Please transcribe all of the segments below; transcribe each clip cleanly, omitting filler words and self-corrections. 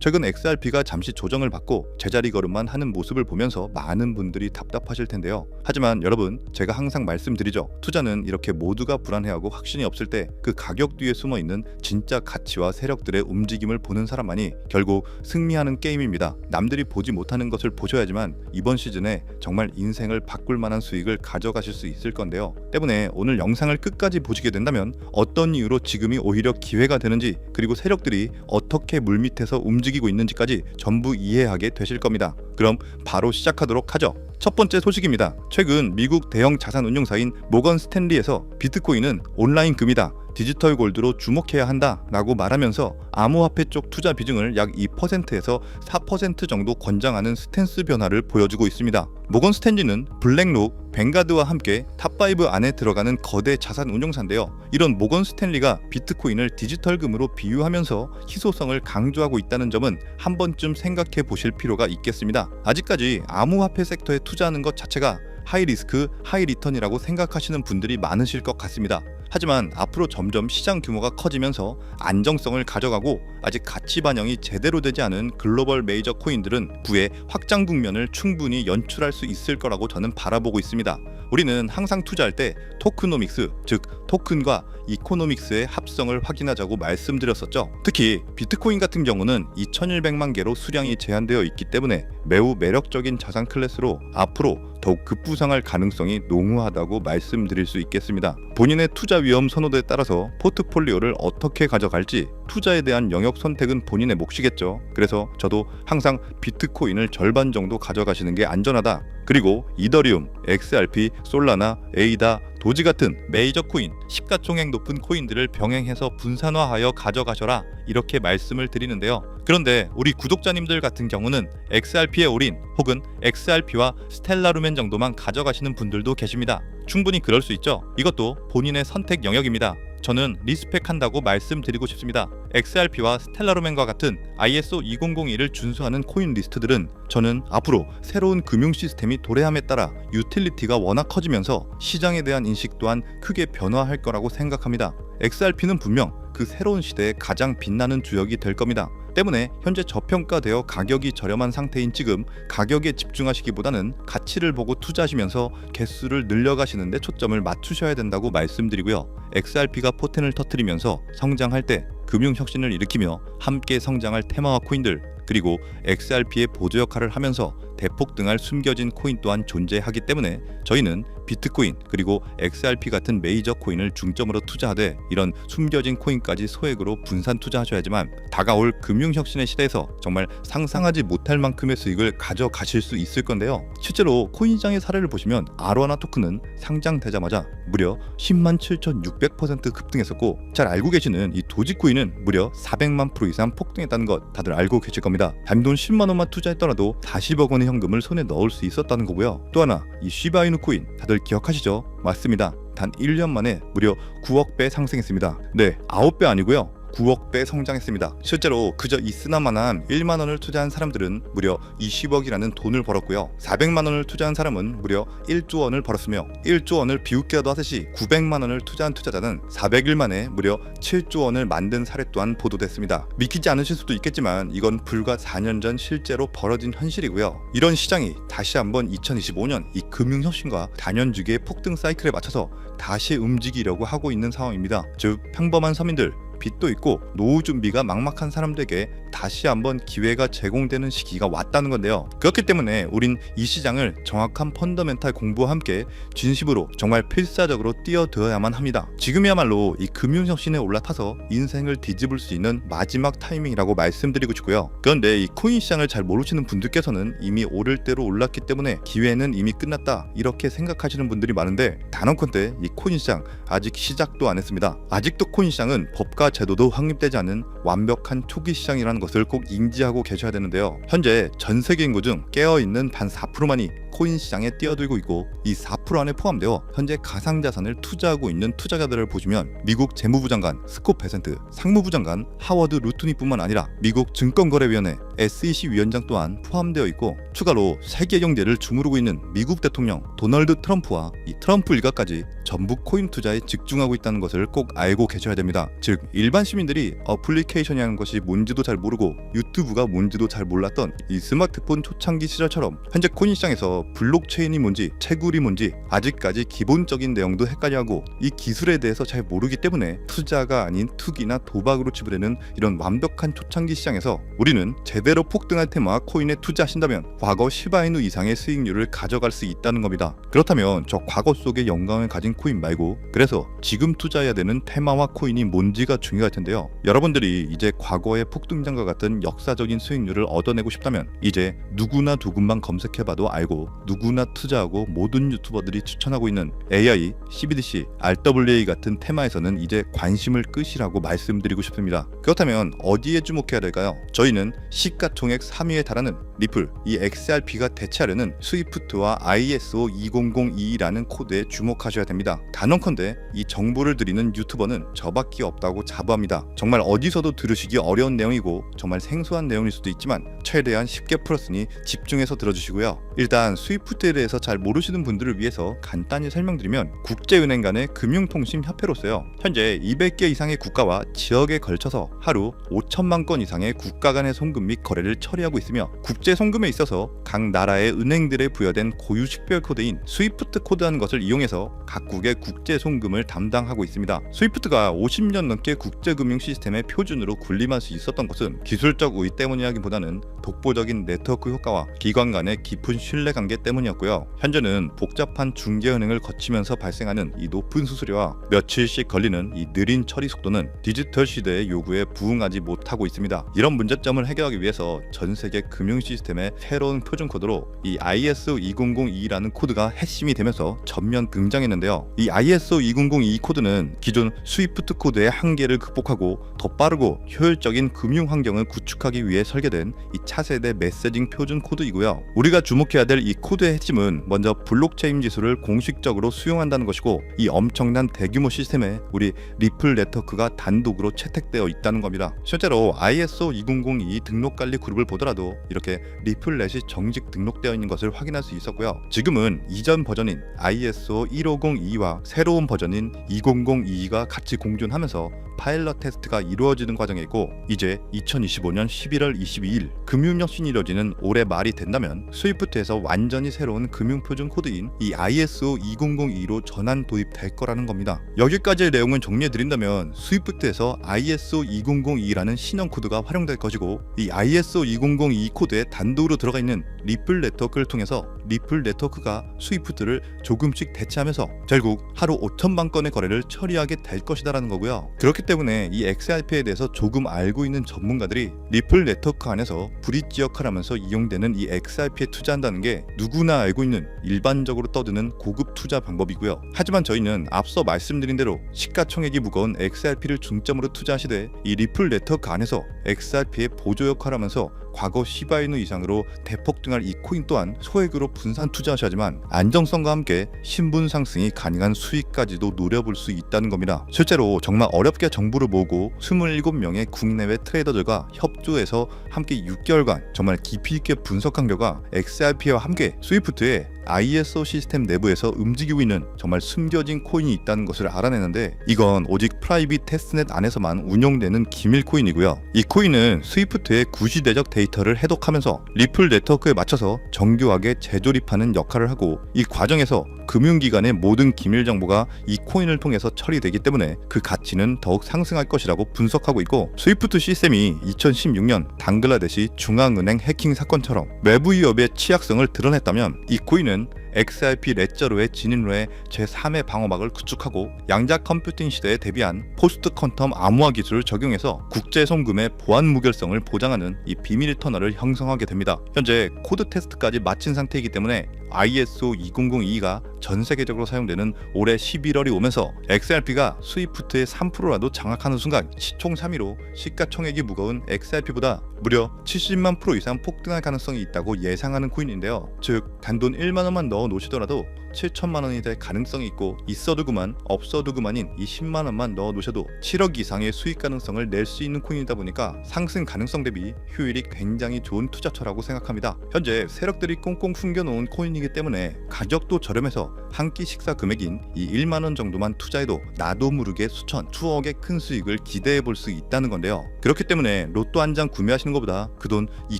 최근 XRP가 잠시 조정을 받고 제자리 걸음만 하는 모습을 보면서 많은 분들이 답답하실 텐데요. 하지만 여러분, 제가 항상 말씀드리죠. 투자는 이렇게 모두가 불안해하고 확신이 없을 때 그 가격 뒤에 숨어있는 진짜 가치와 세력들의 움직임을 보는 사람만이 결국 승리하는 게임입니다. 남들이 보지 못하는 것을 보셔야지만 이번 시즌에 정말 인생을 바꿀 만한 수익을 가져가실 수 있을 건데요. 때문에 오늘 영상을 끝까지 보시게 된다면 어떤 이유로 지금이 오히려 기회가 되는지, 그리고 세력들이 어떻게 물밑에서 움직이고 있는지까지 전부 이해하게 되실 겁니다. 그럼 바로 시작하도록 하죠. 첫 번째 소식입니다. 최근 미국 대형 자산운용사인 모건 스탠리에서 비트코인은 온라인 금이다, 디지털 골드로 주목해야 한다 라고 말하면서 암호화폐 쪽 투자 비중을 약 2%에서 4% 정도 권장하는 스탠스 변화를 보여주고 있습니다. 모건 스탠리는 블랙록, 뱅가드와 함께 탑5 안에 들어가는 거대 자산 운용사인데요. 이런 모건 스탠리가 비트코인을 디지털 금으로 비유하면서 희소성을 강조하고 있다는 점은 한 번쯤 생각해 보실 필요가 있겠습니다. 아직까지 암호화폐 섹터에 투자하는 것 자체가 하이 리스크, 하이 리턴이라고 생각하시는 분들이 많으실 것 같습니다. 하지만 앞으로 점점 시장 규모가 커지면서 안정성을 가져가고 아직 가치 반영이 제대로 되지 않은 글로벌 메이저 코인들은 부의 확장 국면을 충분히 연출할 수 있을 거라고 저는 바라보고 있습니다. 우리는 항상 투자할 때 토크노믹스, 즉 토큰과 이코노믹스의 합성을 확인하자고 말씀드렸었죠. 특히 비트코인 같은 경우는 2100만 개로 수량이 제한되어 있기 때문에 매우 매력적인 자산 클래스로 앞으로 더욱 급부상할 가능성이 농후하다고 말씀드릴 수 있겠습니다. 본인의 투자 위험 선호도에 따라서 포트폴리오를 어떻게 가져갈지, 투자에 대한 영역 선택은 본인의 몫이겠죠. 그래서 저도 항상 비트코인을 절반 정도 가져가시는 게 안전하다. 그리고 이더리움, XRP, 솔라나, 에이다, 도지 같은 메이저 코인, 시가총액 높은 코인들을 병행해서 분산화하여 가져가셔라, 이렇게 말씀을 드리는데요. 그런데 우리 구독자님들 같은 경우는 XRP에 올인 혹은 XRP와 스텔라루멘 정도만 가져가시는 분들도 계십니다. 충분히 그럴 수 있죠. 이것도 본인의 선택 영역입니다. 저는 리스펙한다고 말씀드리고 싶습니다. XRP와 스텔라루멘과 같은 ISO 2001을 준수하는 코인 리스트들은 저는 앞으로 새로운 금융 시스템이 도래함에 따라 유틸리티가 워낙 커지면서 시장에 대한 인식 또한 크게 변화할 거라고 생각합니다. XRP는 분명 그 새로운 시대에 가장 빛나는 주역이 될 겁니다. 때문에 현재 저평가되어 가격이 저렴한 상태인 지금 가격에 집중하시기보다는 가치를 보고 투자하시면서 개수를 늘려가시는 데 초점을 맞추셔야 된다고 말씀드리고요. XRP가 포텐을 터뜨리면서 성장할 때 금융혁신을 일으키며 함께 성장할 테마화 코인들, 그리고 XRP의 보조 역할을 하면서 대폭등할 숨겨진 코인 또한 존재하기 때문에 저희는 비트코인 그리고 XRP 같은 메이저 코인을 중점으로 투자하되 이런 숨겨진 코인까지 소액으로 분산 투자하셔야지만 다가올 금융혁신의 시대에서 정말 상상하지 못할 만큼의 수익을 가져가실 수 있을 건데요. 실제로 코인 시장의 사례를 보시면 아로하나 토큰은 상장되자마자 무려 107,600% 급등했었고, 잘 알고 계시는 이 도지코인은 무려 400만 % 이상 폭등했다는 것 다들 알고 계실 겁니다. 단돈 10만 원만 투자했더라도 40억 원의 현금을 손에 넣을 수 있었다는 거고요. 또 하나, 이 시바이누 코인 다들 기억하시죠? 맞습니다. 단 1년 만에 무려 9억 배 상승했습니다. 네, 9배 아니고요. 9억 배 성장했습니다. 실제로 그저 이스나만한 1만 원을 투자한 사람들은 무려 20억이라는 돈을 벌었고요. 400만 원을 투자한 사람은 무려 1조 원을 벌었으며 1조 원을 비웃기라도 하듯이 900만 원을 투자한 투자자는 400일 만에 무려 7조 원을 만든 사례 또한 보도됐습니다. 믿기지 않으실 수도 있겠지만 이건 불과 4년 전 실제로 벌어진 현실이고요. 이런 시장이 다시 한번 2025년 이 금융혁신과 단연주기의 폭등 사이클에 맞춰서 다시 움직이려고 하고 있는 상황입니다. 즉 평범한 서민들, 빚도 있고 노후 준비가 막막한 사람들에게 다시 한번 기회가 제공되는 시기가 왔다는 건데요. 그렇기 때문에 우린 이 시장을 정확한 펀더멘탈 공부와 함께 진심으로 정말 필사적으로 뛰어들어야만 합니다. 지금이야말로 이 금융혁신에 올라타서 인생을 뒤집을 수 있는 마지막 타이밍이라고 말씀드리고 싶고요. 그런데 이 코인 시장을 잘 모르시는 분들께서는 이미 오를 대로 올랐기 때문에 기회는 이미 끝났다, 이렇게 생각하시는 분들이 많은데 단언컨대 이 코인 시장 아직 시작도 안 했습니다. 아직도 코인 시장은 법과 제도도 확립되지 않은 완벽한 초기 시장이라는 것을 꼭 인지하고 계셔야 되는데요. 현재 전 세계 인구 중 깨어있는 반 4%만이 코인 시장에 뛰어들고 있고 이 포트폴리오 안에 포함되어 현재 가상자산을 투자하고 있는 투자자들을 보시면 미국 재무부 장관 스콧 베센트, 상무부 장관 하워드 루트니뿐만 아니라 미국 증권거래위원회 SEC 위원장 또한 포함되어 있고, 추가로 세계 경제를 주무르고 있는 미국 대통령 도널드 트럼프와 이 트럼프 일가까지 전부 코인 투자에 집중하고 있다는 것을 꼭 알고 계셔야 됩니다. 즉 일반 시민들이 어플리케이션이라는 것이 뭔지도 잘 모르고 유튜브가 뭔지도 잘 몰랐던 이 스마트폰 초창기 시절처럼 현재 코인 시장에서 블록체인이 뭔지, 채굴이 뭔지 아직까지 기본적인 내용도 헷갈려하고 이 기술에 대해서 잘 모르기 때문에 투자가 아닌 투기나 도박으로 치부되는 이런 완벽한 초창기 시장에서 우리는 제대로 폭등할 테마와 코인에 투자하신다면 과거 시바이누 이상의 수익률을 가져갈 수 있다는 겁니다. 그렇다면 저 과거 속의 영광을 가진 코인 말고, 그래서 지금 투자해야 되는 테마와 코인이 뭔지가 중요할 텐데요. 여러분들이 이제 과거의 폭등장과 같은 역사적인 수익률을 얻어내고 싶다면 이제 누구나 조금만 검색해봐도 알고 누구나 투자하고 모든 유튜버들이 추천하고 있는 AI, CBDC, RWA 같은 테마에서는 이제 관심을 끄시라고 말씀드리고 싶습니다. 그렇다면 어디에 주목해야 될까요? 저희는 시가총액 3위에 달하는 리플, 이 XRP가 대체하려는 스위프트와 ISO 20022라는 코드에 주목하셔야 됩니다. 단언컨대 이 정보를 드리는 유튜버는 저밖에 없다고 자부합니다. 정말 어디서도 들으시기 어려운 내용이고 정말 생소한 내용일 수도 있지만 최대한 쉽게 풀었으니 집중해서 들어주시고요. 일단 스위프트에 대해서 잘 모르시는 분들을 위해서 간단히 설명드리면, 국제은행 간의 금융통신협회로서요, 현재 200개 이상의 국가와 지역에 걸쳐서 하루 5천만 건 이상의 국가 간의 송금 및 거래를 처리하고 있으며, 국제 송금에 있어서 각 나라의 은행들에 부여된 고유 식별 코드인 스위프트 코드라는 것을 이용해서 각국의 국제 송금을 담당하고 있습니다. 스위프트가 50년 넘게 국제금융 시스템의 표준으로 군림할 수 있었던 것은 기술적 우위 때문이라기보다는 독보적인 네트워크 효과와 기관 간의 깊은 신뢰관계 때문이었고요. 현재는 복잡한 중개은행을 거치면서 발생하는 이 높은 수수료와 며칠씩 걸리는 이 느린 처리 속도는 디지털 시대의 요구에 부응하지 못하고 있습니다. 이런 문제점을 해결하기 위해서 전 세계 금융 시스템의 새로운 표준 코드로 이 ISO 2002라는 코드가 핵심이 되면서 전면 등장했는데요. 이 ISO 2002 코드는 기존 스위프트 코드의 한계를 극복하고 더 빠르고 효율적인 금융 환경을 구축하기 위해 설계된 이 차세대 메시징 표준 코드이고요. 우리가 주목해야 될 이 코드의 핵심은 먼저 블록체인 기술을 공식적으로 수용한다는 것이고, 이 엄청난 대규모 시스템에 우리 리플 네트워크가 단독으로 채택되어 있다는 겁니다. 실제로 ISO 2002 등록관리 그룹을 보더라도 이렇게 리플넷이 정식 등록되어 있는 것을 확인할 수 있었고요. 지금은 이전 버전인 ISO 1502와 새로운 버전인 2002가 같이 공존하면서 파일럿 테스트가 이루어지는 과정에 있고, 이제 2025년 11월 22일 금융혁신이 이루어지는 올해 말이 된다면 스위프트에서 완전히 새로운 금융표준 코드인 이 ISO 2002로 전환 도입될 거라는 겁니다. 여기까지의 내용을 정리해드린다면, 스위프트에서 ISO 2002라는 신형 코드가 활용될 것이고, 이 ISO 2002 코드에 단독으로 들어가 있는 리플 네트워크를 통해서 리플 네트워크가 스위프트를 조금씩 대체하면서 결국 하루 5천만 건의 거래를 처리하게 될 것이다라는 거고요. 그렇기 때문에 이 XRP에 대해서 조금 알고 있는 전문가들이 리플 네트워크 안에서 브릿지 역할을 하면서 이용되는 이 XRP에 투자한다는 게 누구나 알고 있는 일반적으로 떠드는 고급 투자 방법이고요. 하지만 저희는 앞서 말씀드린 대로 시가총액이 무거운 XRP를 중점으로 투자하시되 이 리플 네트워크 안에서 XRP의 보조 역할을 하면서 과거 시바이누 이상으로 대폭등할 이 코인 또한 소액으로 분산 투자하셔야지만 안정성과 함께 신분 상승이 가능한 수익까지도 노려볼 수 있다는 겁니다. 실제로 정말 어렵게 정보를 모으고 27명의 국내외 트레이더들과 협조해서 함께 6개월간 정말 깊이 있게 분석한 결과 XRP와 함께 스위프트의 ISO 시스템 내부에서 움직이고 있는 정말 숨겨진 코인이 있다는 것을 알아내는데, 이건 오직 프라이빗 테스트넷 안에서만 운영되는 기밀 코인이고요. 이 코인은 스위프트의 구시대적 데이터를 해독하면서 리플 네트워크에 맞춰서 정교하게 재조립하는 역할을 하고, 이 과정에서 금융기관의 모든 기밀 정보가 이 코인을 통해서 처리되기 때문에 그 가치는 더욱 상승할 것이라고 분석하고 있고, 스위프트 시스템이 2016년 방글라데시 중앙은행 해킹 사건처럼 외부 위협의 취약성을 드러냈다면, 이 코인은 XRP 레저로의 진입로에 제3의 방어막을 구축하고 양자 컴퓨팅 시대에 대비한 포스트 퀀텀 암호화 기술을 적용해서 국제 송금의 보안 무결성을 보장하는 이 비밀 터널을 형성하게 됩니다. 현재 코드 테스트까지 마친 상태이기 때문에 ISO 2002가 전 세계적으로 사용되는 올해 11월이 오면서 XRP가 스위프트의 3%라도 장악하는 순간 시총 3위로 시가총액이 무거운 XRP보다 무려 70만% 이상 폭등할 가능성이 있다고 예상하는 코인인데요. 즉 단돈 1만 원만 넣어 놓으시더라도 7천만 원이 될 가능성이 있고 있어도 그만 없어도 그만인 이 10만 원만 넣어 놓으셔도 7억 이상의 수익 가능성을 낼 수 있는 코인이다 보니까 상승 가능성 대비 효율이 굉장히 좋은 투자처라고 생각합니다. 현재 세력들이 꽁꽁 숨겨놓은 코인이기 때문에 가격도 저렴해서 한 끼 식사 금액인 이 1만 원 정도만 투자해도 나도 모르게 수천, 수억의 큰 수익을 기대해 볼 수 있다는 건데요. 그렇기 때문에 로또 한 장 구매하시는 것보다 그 돈 이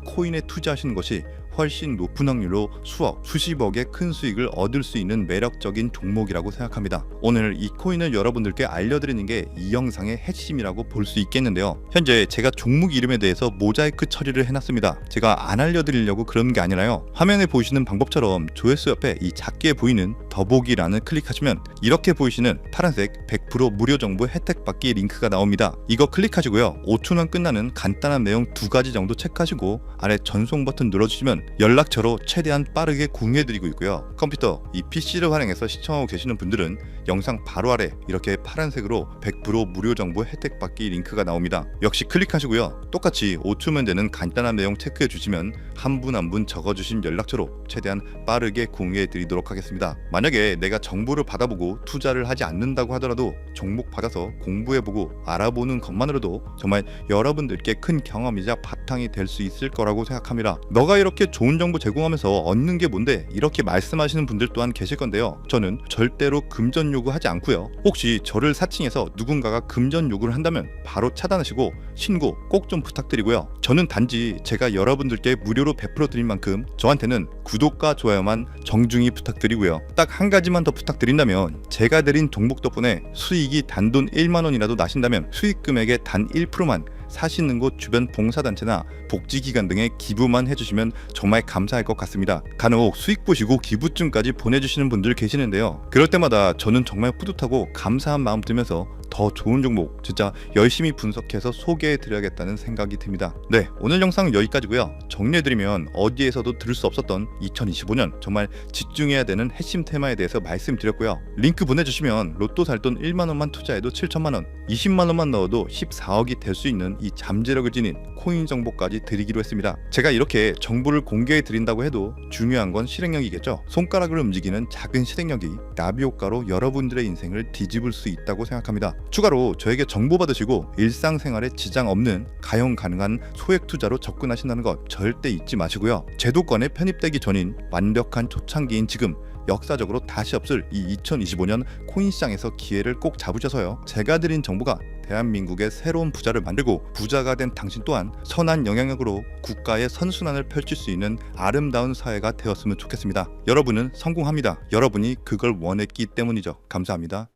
코인에 투자하시는 것이 훨씬 높은 확률로 수억, 수십억의 큰 수익을 얻을 수 있는 매력적인 종목이라고 생각합니다. 오늘 이 코인을 여러분들께 알려드리는 게 이 영상의 핵심이라고 볼 수 있겠는데요. 현재 제가 종목 이름에 대해서 모자이크 처리를 해놨습니다. 제가 안 알려드리려고 그런 게 아니라요. 화면에 보이시는 방법처럼 조회수 옆에 이 작게 보이는 더보기란을 클릭하시면 이렇게 보이시는 파란색 100% 무료 정보 혜택 받기 링크가 나옵니다. 이거 클릭하시고요. 5초면 끝나는 간단한 내용 2가지 정도 체크하시고 아래 전송 버튼 눌러주시면 연락처로 최대한 빠르게 공유해드리고 있고요. 컴퓨터, 이 PC를 활용해서 시청하고 계시는 분들은 영상 바로 아래 이렇게 파란색으로 100% 무료 정보 혜택 받기 링크가 나옵니다. 역시 클릭하시고요. 똑같이 5초면 되는 간단한 내용 체크해 주시면 한 분 한 분 적어주신 연락처로 최대한 빠르게 공유해 드리도록 하겠습니다. 만약에 내가 정보를 받아보고 투자를 하지 않는다고 하더라도 종목 받아서 공부해보고 알아보는 것만으로도 정말 여러분들께 큰 경험이자 바탕이 될 수 있을 거라고 생각합니다. 너가 이렇게 좋은 정보 제공하면서 얻는 게 뭔데? 이렇게 말씀하시는 분들 또한 계실 건데요. 저는 절대로 금전 요구하지 않고요. 혹시 저를 사칭해서 누군가가 금전 요구를 한다면 바로 차단하시고 신고 꼭 좀 부탁드리고요. 저는 단지 제가 여러분들께 무료로 베풀어 드린 만큼 저한테는 구독과 좋아요만 정중히 부탁드리고요. 딱 한 가지만 더 부탁드린다면 제가 드린 종목 덕분에 수익이 단돈 1만 원이라도 나신다면 수익 금액의 단 1%만 사시는 곳 주변 봉사단체나 복지기관 등에 기부만 해주시면 정말 감사할 것 같습니다. 간혹 수익 보시고 기부증까지 보내주시는 분들 계시는데요. 그럴 때마다 저는 정말 뿌듯하고 감사한 마음 들면서 더 좋은 종목 진짜 열심히 분석해서 소개해드려야겠다는 생각이 듭니다. 네, 오늘 영상은 여기까지고요. 정리해드리면 어디에서도 들을 수 없었던 2025년 정말 집중해야 되는 핵심 테마에 대해서 말씀드렸고요. 링크 보내주시면 로또 살 돈 1만 원만 투자해도 7천만 원, 20만 원만 넣어도 14억이 될 수 있는 이 잠재력을 지닌 코인 정보까지 드리기로 했습니다. 제가 이렇게 정보를 공개해 드린다고 해도 중요한 건 실행력이겠죠. 손가락을 움직이는 작은 실행력이 나비 효과로 여러분들의 인생을 뒤집을 수 있다고 생각합니다. 추가로 저에게 정보 받으시고 일상생활에 지장 없는 가용 가능한 소액 투자로 접근하신다는 것 절대 잊지 마시고요. 제도권에 편입되기 전인 완벽한 초창기인 지금 역사적으로 다시 없을 이 2025년 코인 시장에서 기회를 꼭 잡으셔서요. 제가 드린 정보가 대한민국의 새로운 부자를 만들고 부자가 된 당신 또한 선한 영향력으로 국가의 선순환을 펼칠 수 있는 아름다운 사회가 되었으면 좋겠습니다. 여러분은 성공합니다. 여러분이 그걸 원했기 때문이죠. 감사합니다.